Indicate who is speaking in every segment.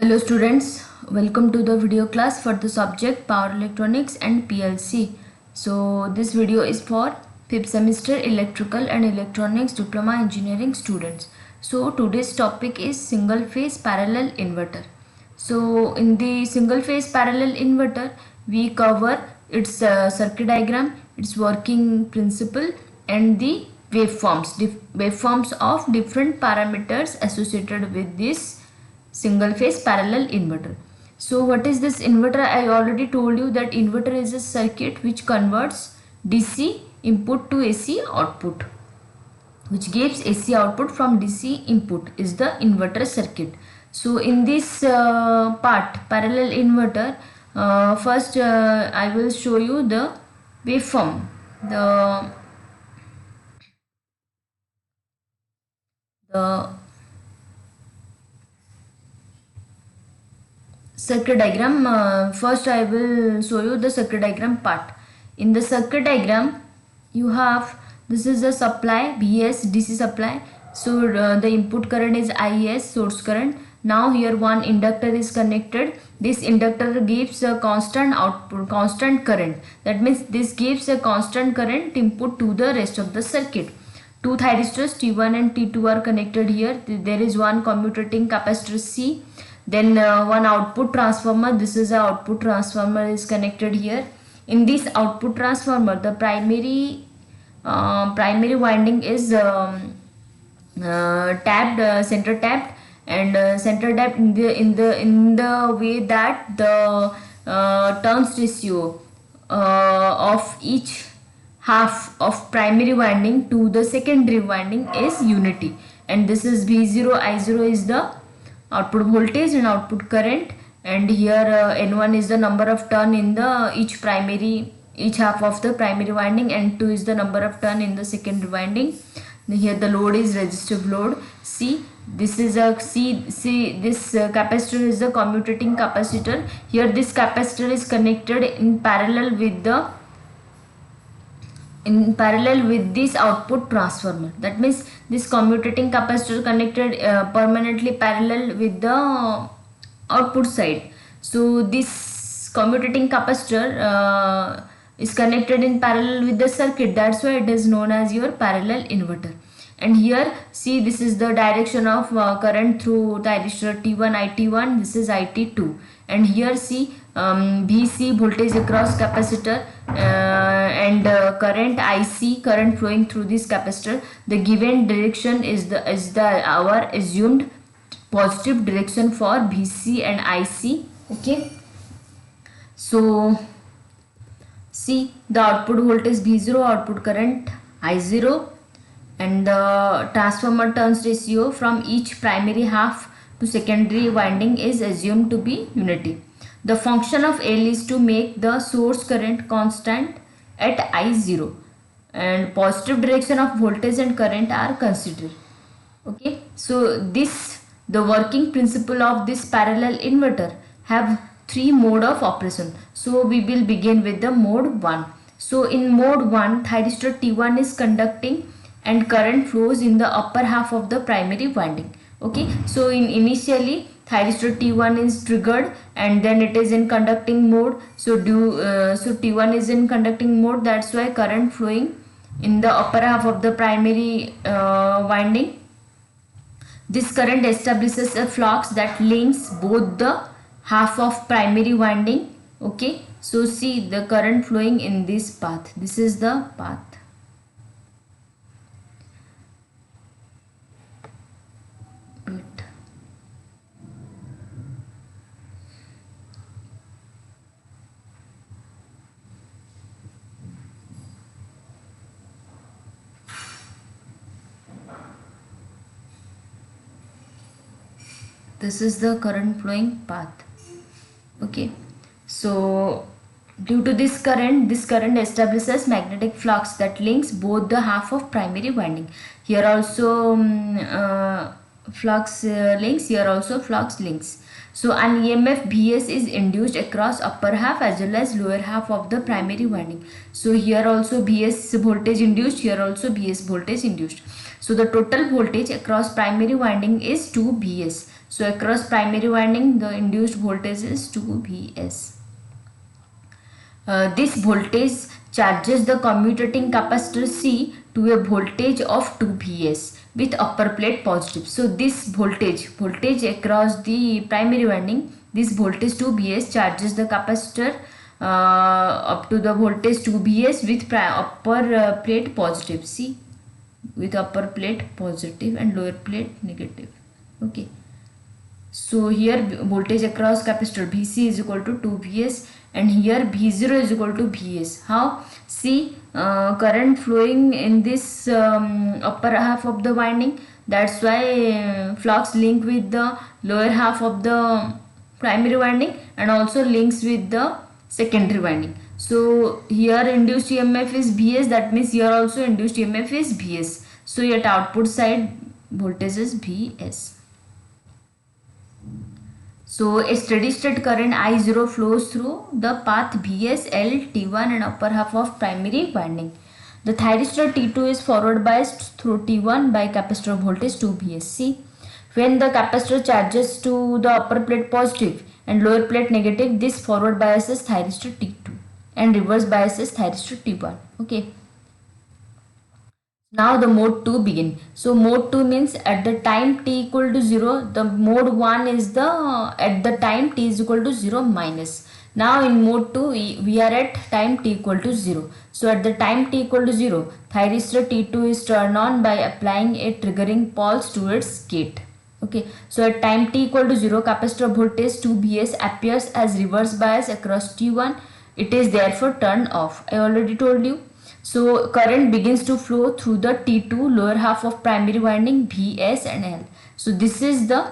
Speaker 1: Hello students, welcome to the video class for the subject Power Electronics and PLC. So this video is for 5th semester Electrical and Electronics Diploma Engineering students. So today's topic is single phase parallel inverter. So in the single phase parallel inverter we cover its circuit diagram, its working principle and the waveforms of different parameters associated with this single phase parallel inverter. So what is this inverter? I already told you that inverter is a circuit which converts DC input to AC output, which gives AC output from DC input is the inverter circuit. So in this part parallel inverter, first I will show you the waveform, the circuit diagram. First I will show you the circuit diagram part. In the circuit diagram you have, this is a supply BS DC supply. So the input current is IS, source current. Now here one inductor is connected. This inductor gives a constant output, constant current. That means this gives a constant current input to the rest of the circuit. Two thyristors T1 and T2 are connected here. There is one commutating capacitor C. Then one output transformer, this is a output transformer is connected here. In this output transformer the primary winding is tapped, center tapped, and center tapped in the way that the turns ratio of each half of primary winding to the secondary winding is unity, and this is V0, I0 is the output voltage and output current, and here N1 is the number of turn in the each half of the primary winding, and N2 is the number of turn in the secondary winding. Here the load is resistive load. See, this is a this capacitor is the commutating capacitor. Here this capacitor is connected in parallel with this output transformer. That means this commutating capacitor connected permanently parallel with the output side. So this commutating capacitor is connected in parallel with the circuit. That's why it is known as your parallel inverter. And here see, this is the direction of current through thyristor T1 IT1, this is IT2, and here see VC voltage across capacitor and current IC, current flowing through this capacitor. The given direction is our assumed positive direction for VC and IC. Okay, so see, the output voltage V0, output current I0, and the transformer turns ratio from each primary half to secondary winding is assumed to be unity. The function of L is to make the source current constant at I0, and positive direction of voltage and current are considered. Okay, so the working principle of this parallel inverter have three mode of operation. So we will begin with the mode 1. So in mode 1, thyristor T1 is conducting and current flows in the upper half of the primary winding. Okay, so initially thyristor T1 is triggered and then it is in conducting mode. So T1 is in conducting mode, that's why current flowing in the upper half of the primary winding. This current establishes a flux that links both the half of primary winding. Okay, so see the current flowing in this path. This is the path. This is the current flowing path. Okay, so due to this current establishes magnetic flux that links both the half of primary winding. Here also flux links, here also flux links. So an EMF Bs is induced across upper half as well as lower half of the primary winding. So here also Bs voltage induced, here also Bs voltage induced. So the total voltage across primary winding is 2 Bs. So across primary winding, the induced voltage is 2 Vs. This voltage charges the commutating capacitor C to a voltage of 2 Vs with upper plate positive. So this voltage across the primary winding, this voltage 2 Vs charges the capacitor up to the voltage 2 Vs with upper plate positive. See, with upper plate positive and lower plate negative. Okay. So here voltage across capacitor Vc is equal to 2 Vs, and here V0 is equal to Vs. How? See, current flowing in this upper half of the winding. That's why flux link with the lower half of the primary winding and also links with the secondary winding. So here induced EMF is Vs, that means here also induced EMF is Vs. So at output side voltage is Vs. So a steady state current I0 flows through the path Vs, L, T1 and upper half of primary winding. The thyristor T2 is forward biased through T1 by capacitor voltage 2 Vs. See, when the capacitor charges to the upper plate positive and lower plate negative, this forward biases thyristor T2 and reverse biases thyristor T1. Okay. Now the mode 2 begin. So mode 2 means at the time t equal to 0, the mode 1 is the at the time t is equal to 0 minus. Now in mode 2 we are at time t equal to 0. So at the time t equal to 0, thyristor T2 is turned on by applying a triggering pulse to its gate. Okay, so at time t equal to 0, capacitor voltage 2 Vs appears as reverse bias across T1. It is therefore turned off. I already told you. So current begins to flow through the T2 lower half of primary winding Vs and L. So this is the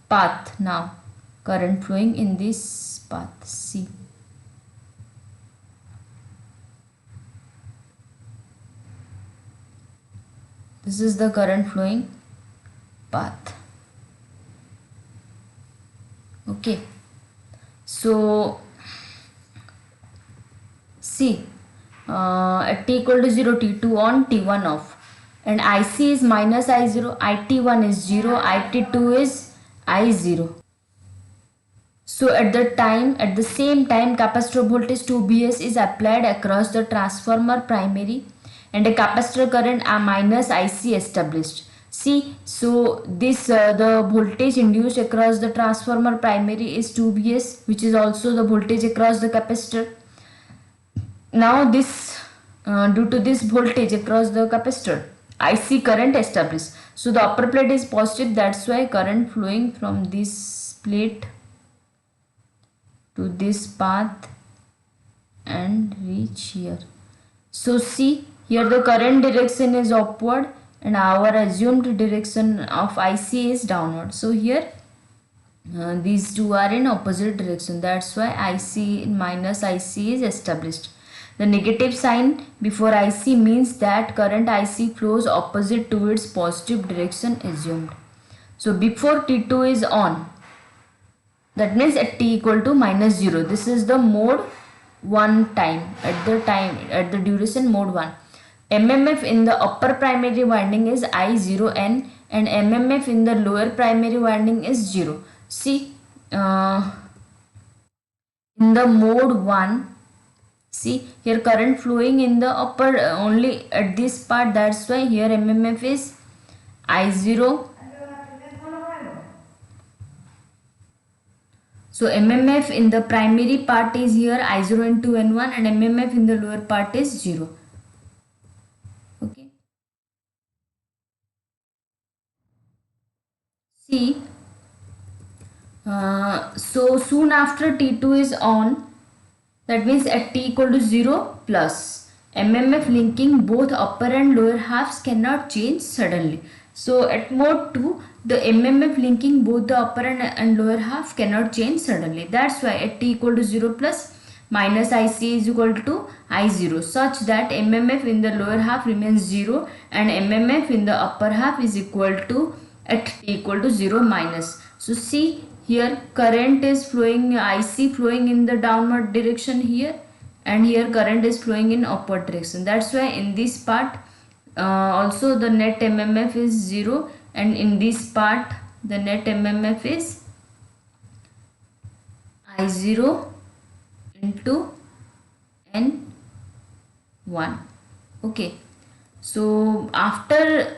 Speaker 1: path now. Current flowing in this path. See. This is the current flowing path. Okay. So see. At t equal to 0, T2 on, T1 off, and IC is minus I0, IT1 is 0, IT2 is I0. So at the same time capacitor voltage 2 Vs is applied across the transformer primary and a capacitor current a minus IC established. See, so this the voltage induced across the transformer primary is 2 Vs, which is also the voltage across the capacitor. Now this due to this voltage across the capacitor, IC current established. So the upper plate is positive, that's why current flowing from this plate to this path and reach here. So see, here the current direction is upward and our assumed direction of IC is downward. So here these two are in opposite direction, that's why IC minus IC is established. The negative sign before IC means that current IC flows opposite to its positive direction assumed. So before T2 is on, that means at t equal to minus 0, this is the mode 1 time, at the duration mode 1. MMF in the upper primary winding is I0N and MMF in the lower primary winding is 0. See, in the mode 1, see here current flowing in the upper only at this part, that's why here MMF is I0. So MMF in the primary part is here I0 into N1 and MMF in the lower part is 0. Okay. See, so soon after T2 is on, that means at t equal to 0 plus, MMF linking both upper and lower halves cannot change suddenly. So at mode 2, the MMF linking both the upper and lower half cannot change suddenly. That's why at t equal to 0 plus, minus IC is equal to I0, such that MMF in the lower half remains 0 and MMF in the upper half is equal to at t equal to 0 minus. So see, here current is flowing, IC flowing in the downward direction here, and here current is flowing in upward direction. That's why in this part also the net MMF is 0, and in this part the net MMF is I0 into N1. Okay, so after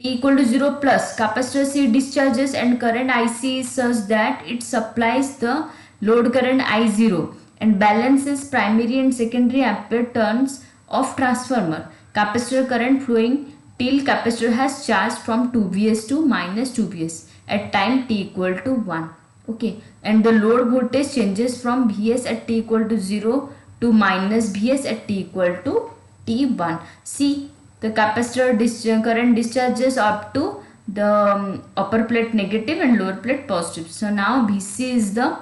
Speaker 1: t equal to 0 plus, capacitor C discharges and current IC is such that it supplies the load current I0 and balances primary and secondary ampere turns of transformer. Capacitor current flowing till capacitor has charged from 2Vs to minus 2Vs at time t equal to 1. Okay, and the load voltage changes from Vs at t equal to 0 to minus Vs at t equal to T1. See, the capacitor current discharges up to the upper plate negative and lower plate positive. So now Vc is the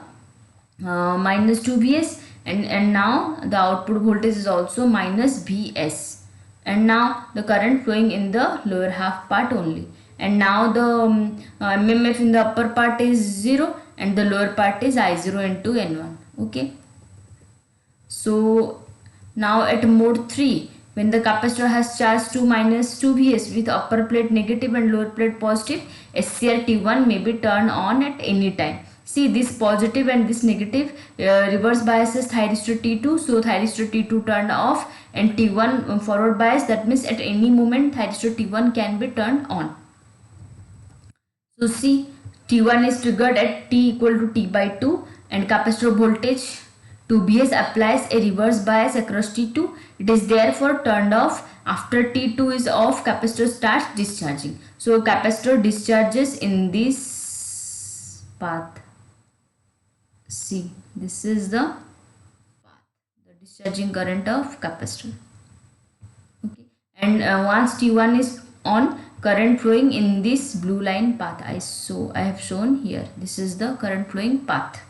Speaker 1: minus 2 Vs, and now the output voltage is also minus Vs, and now the current flowing in the lower half part only, and now the MMF in the upper part is 0 and the lower part is I0 into N1. Okay, so now at mode 3, when the capacitor has charged 2 minus 2 Vs with upper plate negative and lower plate positive, SCR T1 may be turned on at any time. See, this positive and this negative reverse biases thyristor T2, so thyristor T2 turned off, and T1 forward bias, that means at any moment thyristor T1 can be turned on. So see, T1 is triggered at t equal to t by 2 and capacitor voltage 2Bs applies a reverse bias across T2. It is therefore turned off. After T2 is off, capacitor starts discharging. So capacitor discharges in this path. See, this is the path, the discharging current of capacitor. Okay, and once T1 is on, current flowing in this blue line path. I have shown here. This is the current flowing path.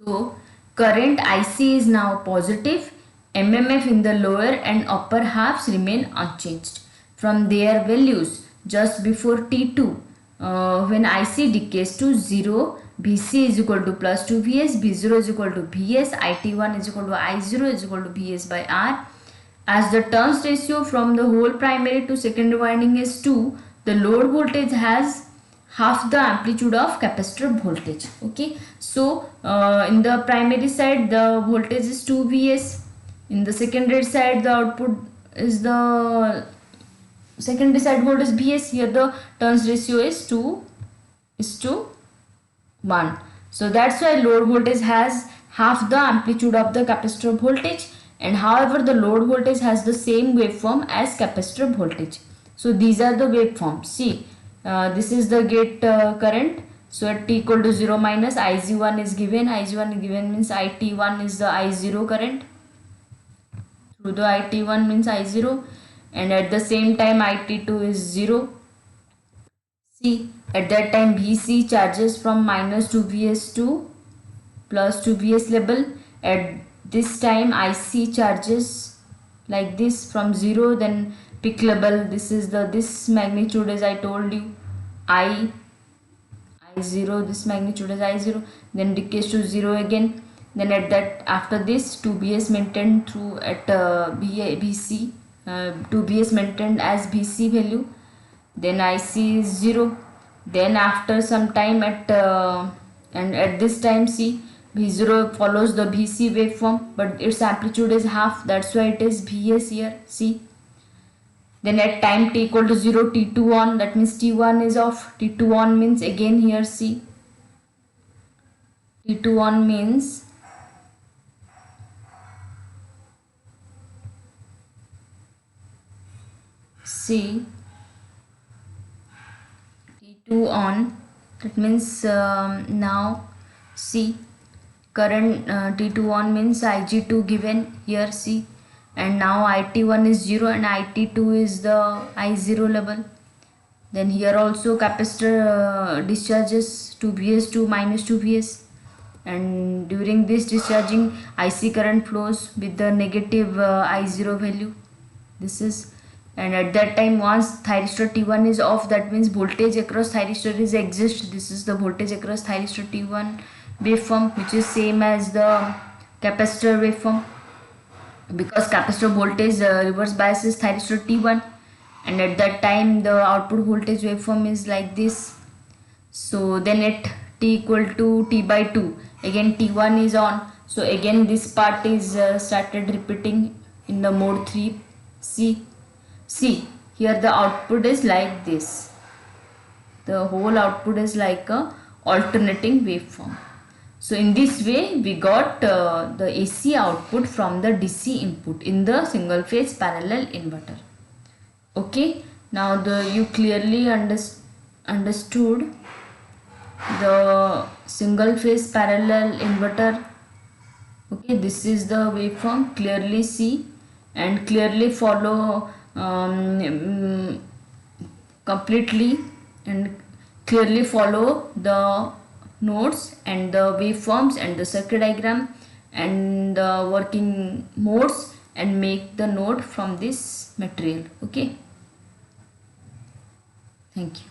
Speaker 1: So current IC is now positive. MMF in the lower and upper halves remain unchanged from their values just before T2. When IC decays to 0, Vc is equal to plus 2 Vs, V0 is equal to Vs, IT1 is equal to I0 is equal to Vs by R. As the turns ratio from the whole primary to secondary winding is 2, the load voltage has half the amplitude of capacitor voltage. Okay, so in the primary side the voltage is 2 Vs, in the secondary side the output is the secondary side voltage Vs. Here the turns ratio is 2 to 1, so that's why load voltage has half the amplitude of the capacitor voltage, and however the load voltage has the same waveform as capacitor voltage. So these are the waveforms. See, this is the gate current. So at t equal to 0 minus Ig1 is given. Ig1 given means IT1 is the I0 current. Through the IT1 means I0, and at the same time IT2 is 0. See, at that time Vc charges from minus 2 Vs to plus 2 Vs level. At this time IC charges like this from 0, then peak level, this is this magnitude as I told you, I0, this magnitude is I0, then decays to 0 again. Then at that, after this 2 Bs maintained through at Vc, 2 Bs maintained as Vc value, then IC is 0. Then after some time and at this time see, V0 follows the Vc waveform, but its amplitude is half, that's why it is Vs here. See, then at time t equal to 0, T2 on, that means T1 is off. T2 on means again here see, T2 on means see, T2 on, that means now see, current T2 on means Ig2 given here see, and now IT1 is 0 and IT2 is the I0 level. Then here also capacitor discharges 2 Vs to minus 2 Vs, and during this discharging IC current flows with the negative I0 value. This is, and at that time once thyristor T1 is off, that means voltage across thyristor is exist. This is the voltage across thyristor T1 waveform, which is same as the capacitor waveform, because capacitor voltage reverse biases thyristor T1, and at that time the output voltage waveform is like this. So then at t equal to t by 2, again t1 is on, so again this part is started repeating in the mode 3. See here the output is like this, the whole output is like a alternating waveform. So in this way we got the AC output from the DC input in the single phase parallel inverter. Okay, now you clearly understood the single phase parallel inverter. Okay, this is the waveform, clearly see and clearly follow completely, and clearly follow the nodes and the waveforms and the circuit diagram and the working modes and make the node from this material. Okay, thank you.